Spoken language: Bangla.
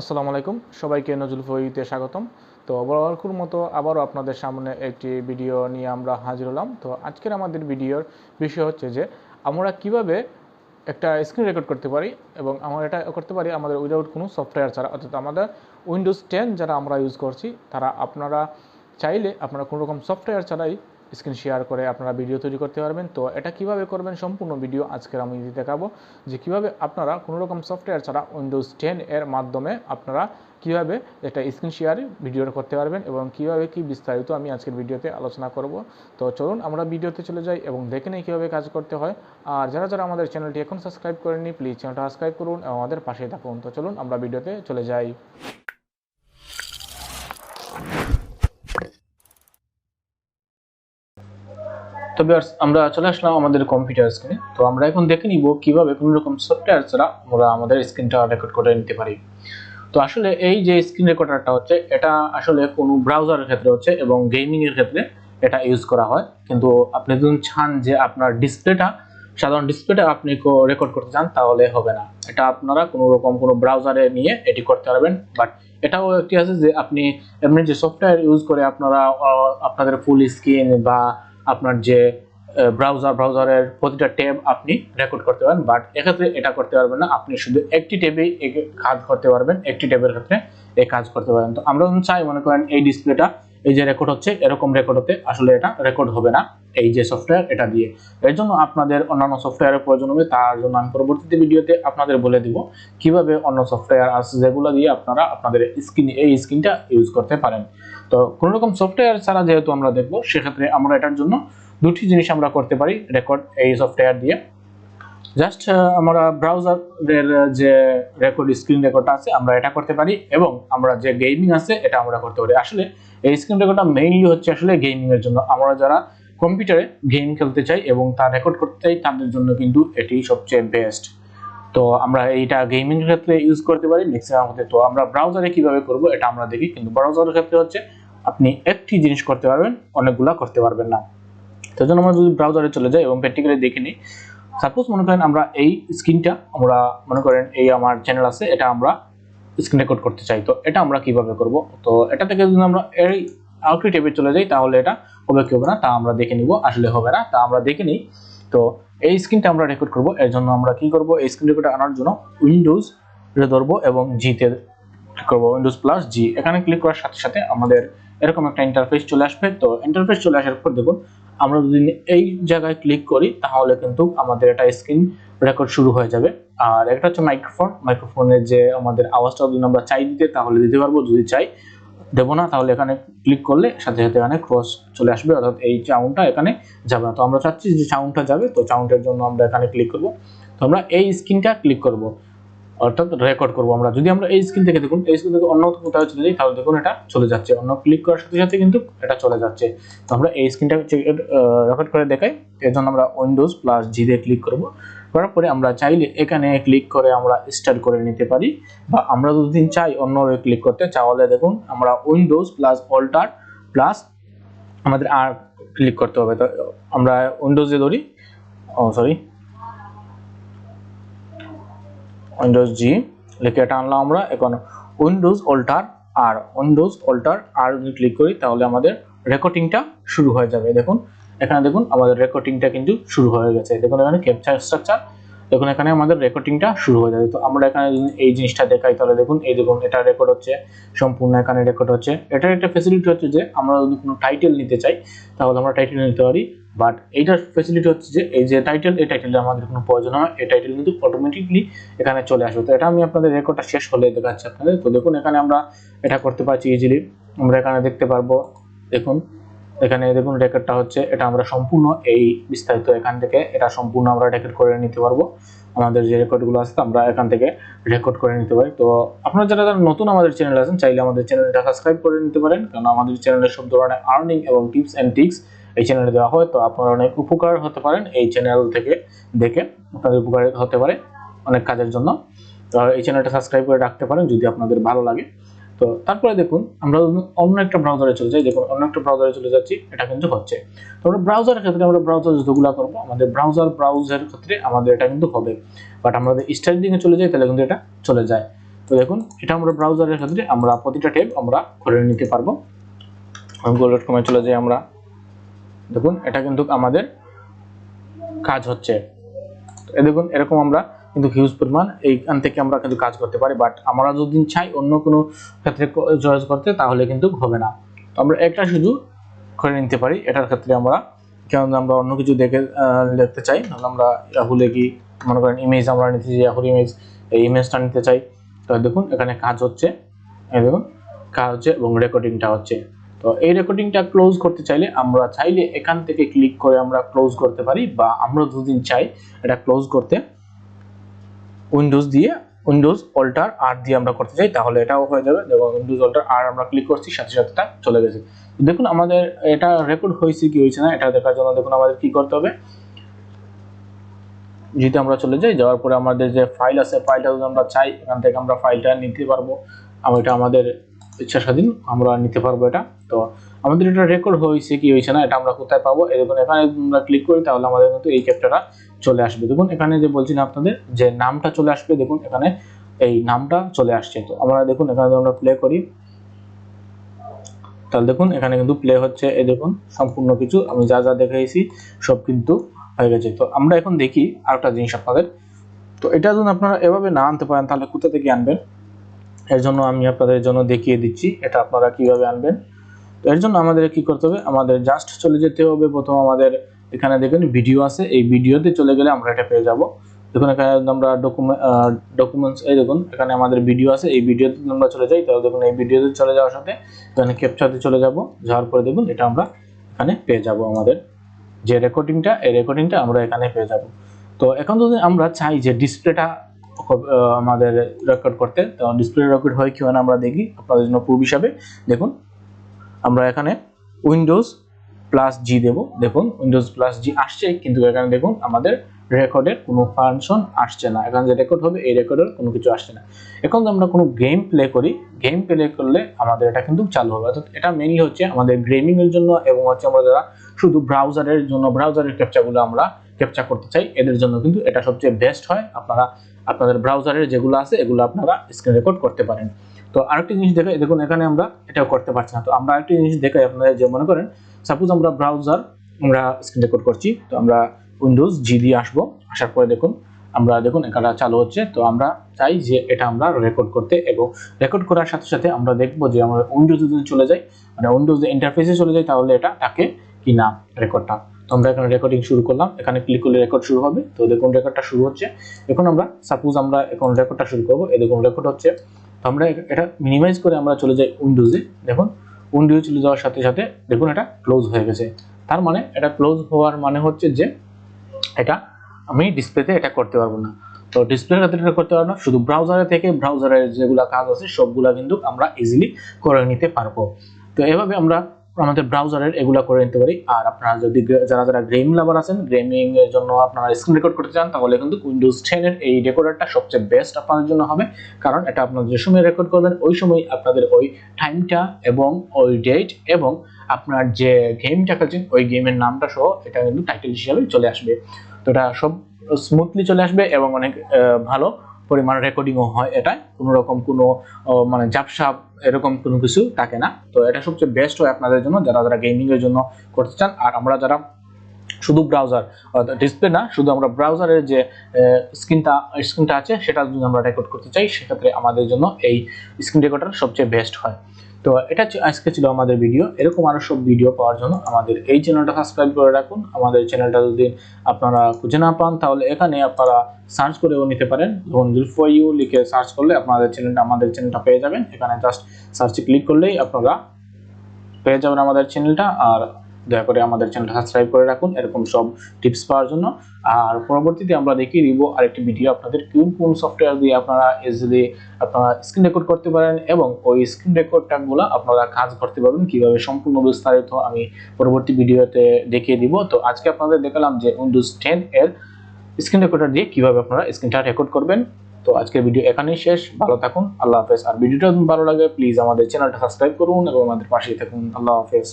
আসসালামু আলাইকুম সবাইকে নজরুল ইসলামতে স্বাগতম। তো বরাবরের মতো আবারও আপনাদের সামনে একটি ভিডিও নিয়ে আমরা হাজির হলাম। তো আজকের আমাদের ভিডিওর বিষয় হচ্ছে যে আমরা কিভাবে একটা স্ক্রিন রেকর্ড করতে পারি এবং আমরা এটা করতে পারি আমাদের উইদাউট কোনো সফটওয়্যার ছাড়া। অর্থাৎ আমাদের উইন্ডোজ 10 যারা আমরা ইউজ করছি তারা আপনারা চাইলে আপনারা কোনো রকম সফটওয়্যার ছাড়াই স্ক্রিন শেয়ার করে আপনারা ভিডিও তৈরি করতে পারবেন। তো এটা কিভাবে করবেন সম্পূর্ণ ভিডিও আজকের আমি দেখাবো যে কিভাবে আপনারা কোনো রকম সফটওয়্যার ছাড়া উইন্ডোজ 10 এর মাধ্যমে আপনারা কিভাবে একটা স্ক্রিন শেয়ার ভিডিও করতে পারবেন এবং কিভাবে কি বিস্তারিত আমি আজকের ভিডিওতে আলোচনা করব। তো চলুন আমরা ভিডিওতে চলে যাই এবং দেখে নিই কীভাবে কাজ করতে হয়। আর যারা যারা আমাদের চ্যানেলটি এখন সাবস্ক্রাইব করেননি প্লিজ চ্যানেলটা সাবস্ক্রাইব করুন এবং আমাদের পাশেই থাকুন। তো চলুন আমরা ভিডিওতে চলে যাই। তো ভিউয়ার্স আমরা চলে আসলাম আমাদের কম্পিউটার স্ক্রিনে। তো আমরা এখন দেখে নিব কিভাবে কোনো রকম সফটওয়্যার ছাড়া আমরা আমাদের স্ক্রিনটা রেকর্ড করে নিতে পারি। তো আসলে এই যে স্ক্রিন রেকর্ডারটা হচ্ছে এটা আসলে কোনো ব্রাউজারের ক্ষেত্রে হচ্ছে এবং গেমিং এর ক্ষেত্রে এটা ইউজ করা হয়। কিন্তু আপনি যদি চান যে আপনার ডিসপ্লেটা সাধারণ ডিসপ্লেটা আপনি রেকর্ড করতে চান তাহলে হবে না। এটা আপনারা কোনো রকম কোনো ব্রাউজারে নিয়ে এটি করতে পারবেন। বাট এটাও একটি আছে যে আপনি এমনি যে সফটওয়্যার ইউজ করে আপনারা আপনাদের ফুল স্ক্রিন বা আপনার যে ব্রাউজারের প্রতিটা ট্যাব আপনি রেকর্ড করতে পারেন। বাট এক্ষেত্রে এটা করতে পারবেন না, আপনি শুধু একটি ট্যাবেই কাজ করতে পারবেন, একটি ট্যাবের ক্ষেত্রে এই কাজ করতে পারেন। তো আমরা চাই মনে করেন এই ডিসপ্লেটা এই যে রেকর্ড হচ্ছে এরকম রেকর্ড হতে, আসলে এটা রেকর্ড হবে না এই যে সফটওয়্যার এটা দিয়ে। এর জন্য আপনাদের অন্যান্য সফটওয়্যারের প্রয়োজন হবে। তার জন্য আমি পরবর্তীতে ভিডিওতে আপনাদের বলে দিব কিভাবে অন্য সফটওয়্যার আছে যেগুলো দিয়ে আপনারা আপনাদের এই স্ক্রিনটা ইউজ করতে পারেন। তো কোনো রকম সফটওয়্যার ছাড়া যেহেতু আমরা দেখবো, সেক্ষেত্রে আমরা এটার জন্য দুটি জিনিস আমরা করতে পারি রেকর্ড এই সফটওয়্যার দিয়ে। জাস্ট আমরা ব্রাউজারের যে রেকর্ড স্ক্রিন রেকর্ডটা আছে আমরা এটা করতে পারি এবং আমরা যে গেমিং আছে এটা আমরা করতে পারি। আসলে এই স্ক্রিন রেকর্ডটা মেইনলি হচ্ছে আসলে গেমিং এর জন্য। আমরা যারা কম্পিউটারে গেম খেলতে চাই এবং তা রেকর্ড করতে চাই তাদের জন্য কিন্তু এটি সবচেয়ে বেস্ট। তো আমরা এইটা গেমিং এর ক্ষেত্রে ইউজ করতে পারি ম্যাক্সিমাম ক্ষেত্রে। তো আমরা ব্রাউজারে কিভাবে করব এটা আমরা দেখি। কিন্তু ব্রাউজারের ক্ষেত্রে হচ্ছে আপনি একটি জিনিস করতে পারবেন, অনেকগুলা করতে পারবেন না। তো জন্য আমরা যদি ব্রাউজারে চলে যাই এবং প্র্যাকটিক্যালি দেখে নিই। সাপোজ মনে করেন আমরা এই স্ক্রিনটা আমরা মনে করেন এই আমার চ্যানেল আছে এটা আমরা স্ক্রিন রেকর্ড করতে চাই। তো এটা আমরা কিভাবে করব? তো এটা থেকে যদি আমরা এই আউটপুট ট্যাবে চলে যাই তাহলে এটা হবে কি হবে না তা আমরা দেখে নিব। আসলে হবে না তা আমরা দেখে নিই। তো এই স্ক্রিনটা আমরা রেকর্ড করব, এর জন্য আমরা কি করব? এই স্ক্রিন রেকর্ড আনার জন্য উইন্ডোজ ধরবো এবং জি তে ক্লিক করব, উইন্ডোজ প্লাস জি। এখানে ক্লিক করার সাথে সাথে আমাদের এরকম একটা ইন্টারফেস চলে আসবে। তো ইন্টারফেস চলে আসার পর দেখুন আমরা যদি এই জায়গায় ক্লিক করি তাহলে কিন্তু আমাদের এটা স্ক্রিন রেকর্ড শুরু হয়ে যাবে। আর একটা হচ্ছে মাইক্রোফোনের যে আমাদের আওয়াজটা যদি আমরা চাই দিতে তাহলে দিতে পারবো, যদি চাই দেবো না তাহলে এখানে ক্লিক করলে সাথে সাথে এখানে ক্রস চলে আসবে, অর্থাৎ এই সাউন্ডটা এখানে যাবে না। তো আমরা চাচ্ছি যে সাউন্ডটা যাবে, তো সাউন্ডের জন্য আমরা এখানে ক্লিক করব। তো আমরা এই স্ক্রিনটা ক্লিক করব অর্থাৎ রেকর্ড করব। আমরা যদি আমরা এই স্ক্রিন থেকে দেখুন এই স্ক্রিন থেকে অন্য কোথাও চলে যাই তাহলে দেখুন এটা চলে যাচ্ছে, অন্য ক্লিক করার সাথে সাথে কিন্তু এটা চলে যাচ্ছে। তো আমরা এই স্ক্রিনটা রেকর্ড করে দেখাই। এর জন্য আমরা উইন্ডোজ প্লাস জি দিয়ে ক্লিক করব। করার পরে আমরা চাইলে এখানে ক্লিক করে আমরা স্টার্ট করে নিতে পারি, বা আমরা যদি চাই অন্যভাবে ক্লিক করতে তাহলে দেখুন আমরা উইন্ডোজ প্লাস অল্টার প্লাস আমাদের আর ক্লিক করতে হবে। তো আমরা উইন্ডোজে ধরি, উইন্ডোজ জি লিখে এটা আনলাম আমরা। এখন উইন্ডোজ অল্টার আর যদি ক্লিক করি তাহলে আমাদের রেকর্ডিংটা শুরু হয়ে যাবে। দেখুন এখানে দেখুন আমাদের রেকর্ডিংটা কিন্তু শুরু হয়ে গেছে। দেখুন এখানে ক্যাপচার স্ট্রাকচার, দেখুন এখানে আমাদের রেকর্ডিংটা শুরু হয়ে যাবে। তো আমরা এখানে এই জিনিসটা দেখাই তাহলে দেখুন এই দেখুন এটা রেকর্ড হচ্ছে সম্পূর্ণ, এখানে রেকর্ড হচ্ছে। এটার একটা ফ্যাসিলিটি হচ্ছে যে আমরা যদি কোনো টাইটেল নিতে চাই তাহলে আমরা টাইটেল নিতে পারি। বাট এইটার ফ্যাসিলিটি হচ্ছে যে এই যে টাইটেল, এই টাইটেলে আমাদের কোনো প্রয়োজন হয়, এই টাইটেল কিন্তু অটোমেটিকলি এখানে চলে আসবে। তো এটা আমি আপনাদের রেকর্ডটা শেষ হলে দেখাচ্ছি আপনাদের। তো দেখুন এখানে আমরা এটা করতে পারছি ইজিলি, আমরা এখানে দেখতে পারবো। দেখুন এখানে দেখুন রেকর্ডটা হচ্ছে, এটা আমরা সম্পূর্ণ এই বিস্তারিত এখান থেকে এটা সম্পূর্ণ আমরা রেকর্ড করে নিতে পারবো। আমাদের যে রেকর্ডগুলো আছে আমরা এখান থেকে রেকর্ড করে নিতে পারি। তো আপনারা যারা নতুন আমাদের চ্যানেল আছেন চাইলে আমাদের চ্যানেলটা সাবস্ক্রাইব করে নিতে পারেন, কারণ আমাদের চ্যানেলে সব ধরনের আর্নিং এবং টিপস এন্ড ট্রিক্স এই চ্যানেলে দেওয়া হয়। তো আপনারা অনেক উপকার হতে পারেন এই চ্যানেল থেকে দেখে, আপনাদের উপকার হতে পারে অনেক কাজের জন্য। তো এই চ্যানেলটা সাবস্ক্রাইব করে রাখতে পারেন যদি আপনাদের ভালো লাগে। তো তারপরে দেখুন আমরা অন্য একটা ব্রাউজারে চলে যাই। দেখুন অন্য একটা ব্রাউজারে চলে যাচ্ছি, এটা কিন্তু হচ্ছে। তো আমরা ব্রাউজারের ক্ষেত্রে আমরা ব্রাউজার যতগুলো করবো আমাদের ব্রাউজারের ক্ষেত্রে আমাদের এটা কিন্তু হবে। বাট আমরা যদি স্টার্টিং এ চলে যাই তাহলে কিন্তু এটা চলে যায়। তো দেখুন এটা আমরা ব্রাউজারের ক্ষেত্রে আমরা প্রতিটা ট্যাব আমরা করে নিতে পারবো। google.com-এ চলে যাই আমরা, দেখুন এটা কিন্তু আমাদের কাজ হচ্ছে। দেখুন এরকম আমরা কিন্তু হিউজ পরিমাণ এইখান থেকে আমরা কিন্তু কাজ করতে পারি, বাট আমরা যদি চাই অন্য কোনো ক্ষেত্রে চয়েস করতে তাহলে কিন্তু হবে না। তো আমরা একটা শুধু করে নিতে পারি। এটার ক্ষেত্রে আমরা কেন আমরা অন্য কিছু দেখতে চাই, আমরা ইয়াহুলে কি মনে করেন ইমেজ আমরা নিতে চাই, ইয়াহুর ইমেজ, এই ইমেজটা নিতে চাই। তো দেখুন এখানে কাজ হচ্ছে, এই দেখুন কাজ হচ্ছে এবং রেকর্ডিংটা হচ্ছে। তো এই রেকর্ডিংটা ক্লোজ করতে চাইলে আমরা চাইলে এখান থেকে ক্লিক করে আমরা ক্লোজ করতে পারি, বা আমরা যদি চাই এটা ক্লোজ করতে উইন্ডোজ অল্টার আর দিয়ে আমরা করতে চাই তাহলে এটাও হয়ে যাবে। এবং উইন্ডোজ অল্টার আর আমরা ক্লিক করছি, সাথে সাথে এটা চলে গেছে। দেখুন আমাদের এটা রেকর্ড হয়েছে কি হয়েছে না এটা দেখার জন্য দেখুন আমাদের কি করতে হবে, যেটা আমরা চলে যাই, যাওয়ার পরে আমাদের যে ফাইল আছে ফাইলটা যদি আমরা চাই এখান থেকে আমরা ফাইলটা নিতে পারবো। এটা আমাদের ইচ্ছা স্বাধীন, আমরা নিতে পারবো এটা। তো আমাদের এটা রেকর্ড হয়েছে কি হয়েছে না এটা আমরা কোথায় পাবো, দেখুন এখানে আমরা ক্লিক করি তাহলে আমাদের কিন্তু এই ক্যাপচারটা চলে আসবে। দেখুন এখানে যে বলছিলাম আপনাদের যে নামটা চলে আসবে, দেখুন এখানে এই নামটা চলে আসছে। তো আমরা দেখুন এখানে আমরা প্লে করি তাহলে দেখুন এখানে কিন্তু প্লে হচ্ছে। এই দেখুন সম্পূর্ণ কিছু আমি যা যা দেখাইছি সব কিন্তু হয়ে গেছে। তো আমরা এখন দেখি আরেকটা জিনিস আপনাদের। তো এটা যদি আপনারা এভাবে না আনতে পারেন তাহলে কোথা থেকে আনবেন, এর জন্য আমি আপনাদের জন্য দেখিয়ে দিচ্ছি এটা আপনারা কিভাবে আনবেন। তো এর জন্য আমাদের কি করতে হবে, আমাদের জাস্ট চলে যেতে হবে প্রথম আমাদের এখানে দেখুন ভিডিও আছে, এই ভিডিওতে চলে গেলে আমরা এটা পেয়ে যাব। দেখুন এখানে আমরা ডকুমেন্টস, এই দেখুন এখানে আমাদের ভিডিও আছে, এই ভিডিওতে আমরা চলে যাই তাহলে দেখুন এই ভিডিওতে চলে যাওয়ার সাথে এখানে ক্যাপচারতে চলে যাব, যাওয়ার পরে দেখুন এটা আমরা এখানে পেয়ে যাব। আমাদের যে রেকর্ডিংটা এই রেকর্ডিংটা আমরা এখানে পেয়ে যাব। তো এখন যদি আমরা চাই যে ডিসপ্লেটা আমাদের রেকর্ড করতে, তো ডিসপ্লে রেকর্ড হয় কি হয় না আমরা দেখি আপনাদের জন্য প্রুফ হিসাবে। দেখুন আমরা এখানে উইন্ডোজ প্লাস জি দেব, দেখুন উইন্ডোজ প্লাস জি আসছে, কিন্তু এখানে দেখুন আমাদের রেকর্ডের কোনো ফাংশন আসছে না। এখানে যে রেকর্ড হবে এই রেকর্ডের কোনো কিছু আসছে না। এখন যদি আমরা কোনো গেম প্লে করি, গেম প্লে করলে আমাদের এটা কিন্তু চালু হবে। অর্থাৎ এটা মেইনলি হচ্ছে আমাদের গেমিং এর জন্য, এবং হচ্ছে আমরা যারা শুধু ব্রাউজারের জন্য ব্রাউজারের ক্যাপচারগুলো আমরা ক্যাপচার করতে চাই এদের জন্য কিন্তু এটা সবচেয়ে বেস্ট হয়। আপনারা আপনাদের ব্রাউজারের যেগুলো আছে এগুলো আপনারা স্ক্রিন রেকর্ড করতে পারেন। তো আরেকটি জিনিস দেখাই, দেখুন এখানে আমরা এটাও করতে পারছি না। তো আমরা আরেকটি জিনিস দেখাই আপনাদের, যে মনে করেন সাপোজ আমরা ব্রাউজার আমরা স্ক্রিন রেকর্ড করছি, তো আমরা উইন্ডোজ জি দিয়ে আসবো, আসার পরে দেখুন আমরা দেখুন এখানে চালু হচ্ছে। তো আমরা চাই যে এটা আমরা রেকর্ড করতে, এবং রেকর্ড করার সাথে সাথে আমরা দেখবো যে আমরা উইন্ডোজ যদি চলে যাই, মানে উইন্ডোজ ইন্টারফেসে চলে যাই তাহলে এটা থাকে কি না রেকর্ডটা। তো আমরা এখানে রেকর্ডিং শুরু করলাম, এখানে ক্লিক করলে রেকর্ড শুরু হবে। তো দেখুন রেকর্ডটা শুরু হচ্ছে। এখন আমরা সাপোজ আমরা এখন রেকর্ডটা শুরু করবো, এই দেখুন রেকর্ড হচ্ছে। তো আমরা এটা মিনিমাইজ করে আমরা চলে যাই উইন্ডোজে, দেখুন উইন্ডোজে চলে যাওয়ার সাথে সাথে দেখুন এটা ক্লোজ হয়ে গেছে। তার মানে এটা ক্লোজ হওয়ার মানে হচ্ছে যে এটা আমি ডিসপ্লেতে এটা করতে পারবো না। তো ডিসপ্লের ক্ষেত্রে এটা করতে পারবো না, শুধু ব্রাউজারে থেকে ব্রাউজারের যেগুলো কাজ আছে সবগুলা কিন্তু আমরা ইজিলি করে নিতে পারবো। তো এভাবে আমরা আমাদের ব্রাউজারের এগুলা করে নিতে পারি। আর আপনারা যদি যারা যারা গেম লাভার আছেন, গেমিং এর জন্য আপনারা স্ক্রিন রেকর্ড করতে চান, তাহলে কিন্তু উইন্ডোজ 10 এর এই রেকর্ডারটা সবচেয়ে বেস্ট আপনাদের জন্য হবে। কারণ এটা আপনারা যে সময় রেকর্ড করবেন ওই সময় আপনাদের ওই টাইমটা এবং ওই ডেট এবং আপনার যে গেমটা খেলছেন ওই গেমের নামটা সহ এটা কিন্তু টাইটেল হিসাবে চলে আসবে। তো এটা সব স্মুথলি চলে আসবে এবং অনেক ভালো পরিমাণ রেকর্ডিংও হয়। এটা কোনো রকম কোনো মানে ঝাপসাপ এরকম কোনো কিছু থাকে না। তো এটা সবচেয়ে বেস্ট হয় আপনাদের জন্য যারা যারা গেমিং এর জন্য করতে চান। আর আমরা যারা শুধু ব্রাউজার ডিসপ্লে না, শুধু আমরা ব্রাউজারের যে স্ক্রিনটা আছে সেটা যদি আমরা রেকর্ড করতে চাই, সেক্ষেত্রে আমাদের জন্য এই স্ক্রিন রেকর্ডার সবচেয়ে বেস্ট হয়। তো এটা আজকে ছিল আমাদের ভিডিও। এরকম আরো সব ভিডিও পাওয়ার জন্য আমাদের এই চ্যানেলটা সাবস্ক্রাইব করে রাখুন। আমাদের চ্যানেলটা যদি আপনারা খুঁজে না পান তাহলে এখানে আপনারা সার্চ করেও নিতে পারেন, যেমন ZulForYou লিখে সার্চ করলে আপনাদের আমাদের চ্যানেলটা পেয়ে যাবেন। এখানে জাস্ট সার্চে ক্লিক করলেই আপনারা পেয়ে যাবেন আমাদের চ্যানেলটা। আর দয়া করে আমাদের চ্যানেলটা সাবস্ক্রাইব করে রাখুন এরকম সব টিপস পাওয়ার জন্য। আর পরবর্তীতে আমরা দেখিয়ে দিব আরেকটি ভিডিও আপনাদের কোন সফটওয়্যার দিয়ে আপনারা ইজিলি আপনারা স্ক্রিন রেকর্ড করতে পারেন, এবং ওই স্ক্রিন রেকর্ডটাগুলো আপনারা কাজ করতে পারবেন কিভাবে সম্পূর্ণ বিস্তারিত আমি পরবর্তী ভিডিওতে দেখিয়ে দিব। তো আজকে আপনাদের দেখালাম যে উইন্ডোজ 10 এর স্ক্রিন রেকর্ডার দিয়ে কিভাবে আপনারা স্ক্রিনটা রেকর্ড করবেন। তো আজকের ভিডিও এখানেই শেষ, ভালো থাকুন, আল্লাহ হাফেজ। আর ভিডিওটা যদি ভালো লাগে প্লিজ আমাদের চ্যানেলটা সাবস্ক্রাইব করুন এবং আমাদের পাশেই থাকুন। আল্লাহ হাফেজ।